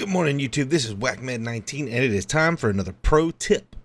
Good morning, YouTube. This is WhackMed19, and it is time for another pro tip.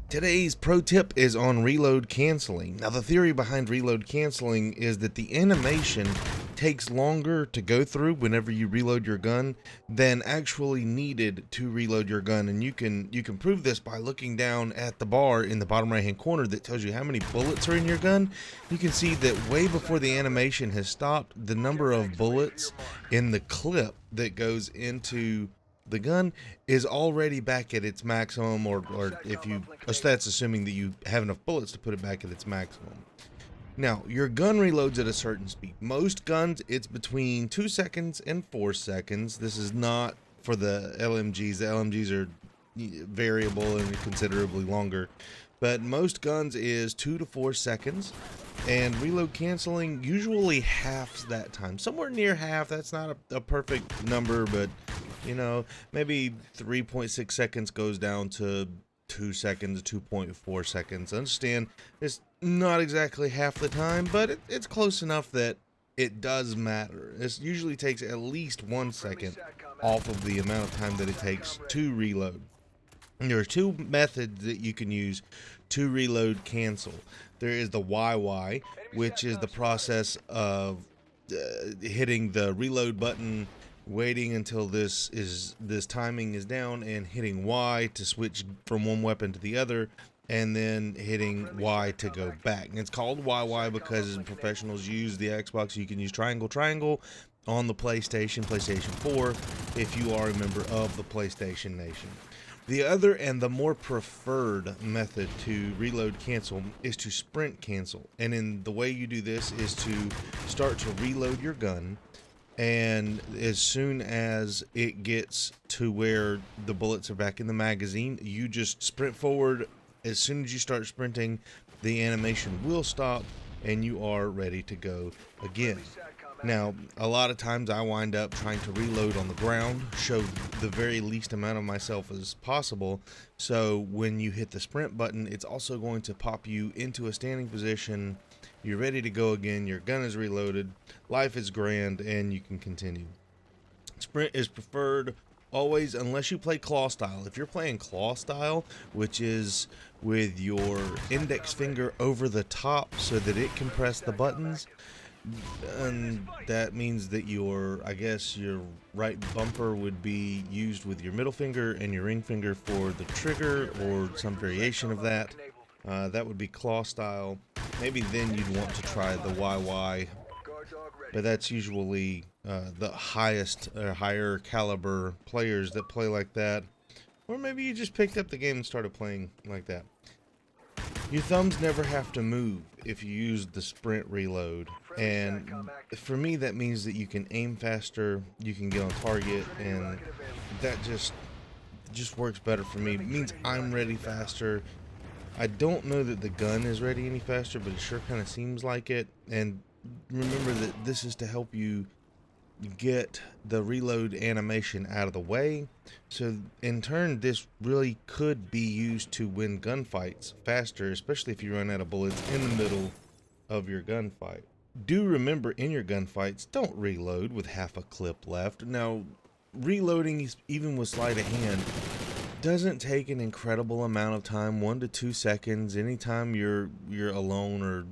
Today's pro tip is on reload canceling. Now, the theory behind reload canceling is that the animation takes longer to go through whenever you reload your gun than actually needed to reload your gun. And you can prove this by looking down at the bar in the bottom right hand corner that tells you how many bullets are in your gun. You can see that way before the animation has stopped, the number of bullets in the clip that goes into the gun is already back at its maximum, or if you, that's assuming that you have enough bullets to put it back at its maximum. Now, your gun reloads at a certain speed. Most guns, it's between 2 seconds and 4 seconds. This is not for the LMGs. The LMGs are variable and considerably longer. But most guns is 2 to 4 seconds. And reload canceling usually halves that time. Somewhere near half. That's not a perfect number, but you know, maybe 3.6 seconds goes down to 2 seconds, 2.4 seconds. Understand, it's not exactly half the time, but it's close enough that it does matter. This usually takes at least 1 second off of the amount of time that it takes to reload. And there are two methods that you can use to reload cancel. There is the YY, which is the process of hitting the reload button, waiting until this timing is down, and hitting Y to switch from one weapon to the other, and then hitting Y to go back. And it's called YY because professionals use the Xbox. You can use triangle on the PlayStation 4 if you are a member of the PlayStation Nation. The other and the more preferred method to reload cancel is to sprint cancel. And in the way you do this is to start to reload your gun, and as soon as it gets to where the bullets are back in the magazine, you just sprint forward. As soon as you start sprinting, the animation will stop and you are ready to go again. Now, a lot of times I wind up trying to reload on the ground, show the very least amount of myself as possible. So when you hit the sprint button, it's also going to pop you into a standing position. You're ready to go again. Your gun is reloaded. Life is grand, and you can continue. Sprint is preferred always unless you play claw style. If you're playing claw style, which is with your index finger over the top so that it can press the buttons, and that means that your right bumper would be used with your middle finger and your ring finger for the trigger or some variation of that. That would be claw style. Maybe then you'd want to try the YY, but that's usually the highest or higher caliber players that play like that. Or maybe you just picked up the game and started playing like that. Your thumbs never have to move if you use the sprint reload, and for me that means that you can aim faster, you can get on target, and that just works better for me. It means I'm ready faster. I don't know that the gun is ready any faster, but it sure kind of seems like it. And remember that this is to help you get the reload animation out of the way. So in turn, this really could be used to win gunfights faster, especially if you run out of bullets in the middle of your gunfight. Do remember, in your gunfights, don't reload with half a clip left. Now, reloading, even with sleight of hand, doesn't take an incredible amount of time, 1 to 2 seconds. Anytime you're alone or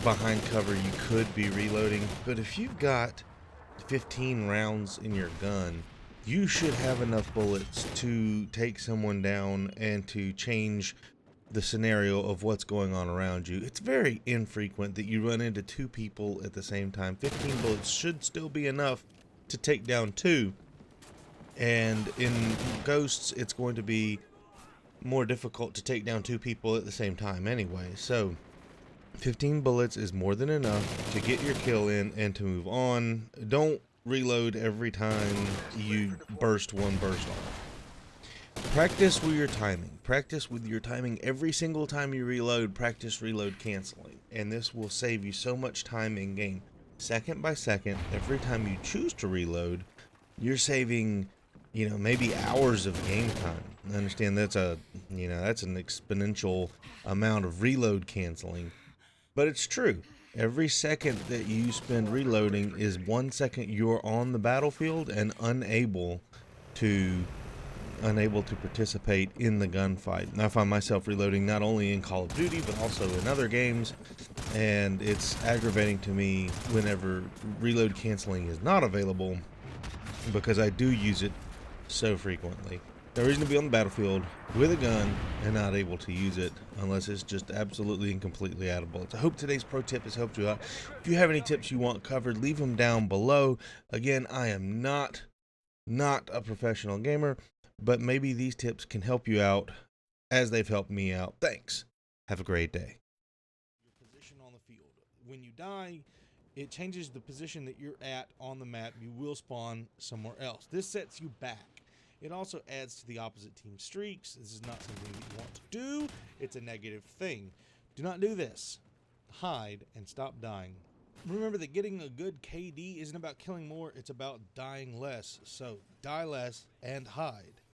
behind cover, you could be reloading. But if you've got 15 rounds in your gun, you should have enough bullets to take someone down and to change the scenario of what's going on around you. It's very infrequent that you run into 2 people at the same time. 15 bullets should still be enough to take down 2. And in Ghosts, it's going to be more difficult to take down 2 people at the same time anyway. So 15 bullets is more than enough to get your kill in and to move on. Don't reload every time you burst one burst off. Practice with your timing. Practice with your timing every single time you reload. Practice reload canceling. And this will save you so much time in game. Second by second, every time you choose to reload, you're saving, maybe hours of game time. I understand that's an exponential amount of reload canceling. But it's true. Every second that you spend reloading is 1 second you're on the battlefield and to unable to participate in the gunfight. And I find myself reloading not only in Call of Duty but also in other games, and it's aggravating to me whenever reload canceling is not available, because I do use it so frequently. No reason to be on the battlefield with a gun and not able to use it unless it's just absolutely and completely out of bullets. I hope today's pro tip has helped you out. If you have any tips you want covered, leave them down below. Again, I am not a professional gamer, but maybe these tips can help you out as they've helped me out. Thanks. Have a great day. Your position on the field. When you die, it changes the position that you're at on the map. You will spawn somewhere else. This sets you back. It also adds to the opposite team's streaks. This is not something that you want to do. It's a negative thing. Do not do this. Hide and stop dying. Remember that getting a good KD isn't about killing more, it's about dying less. So die less and hide.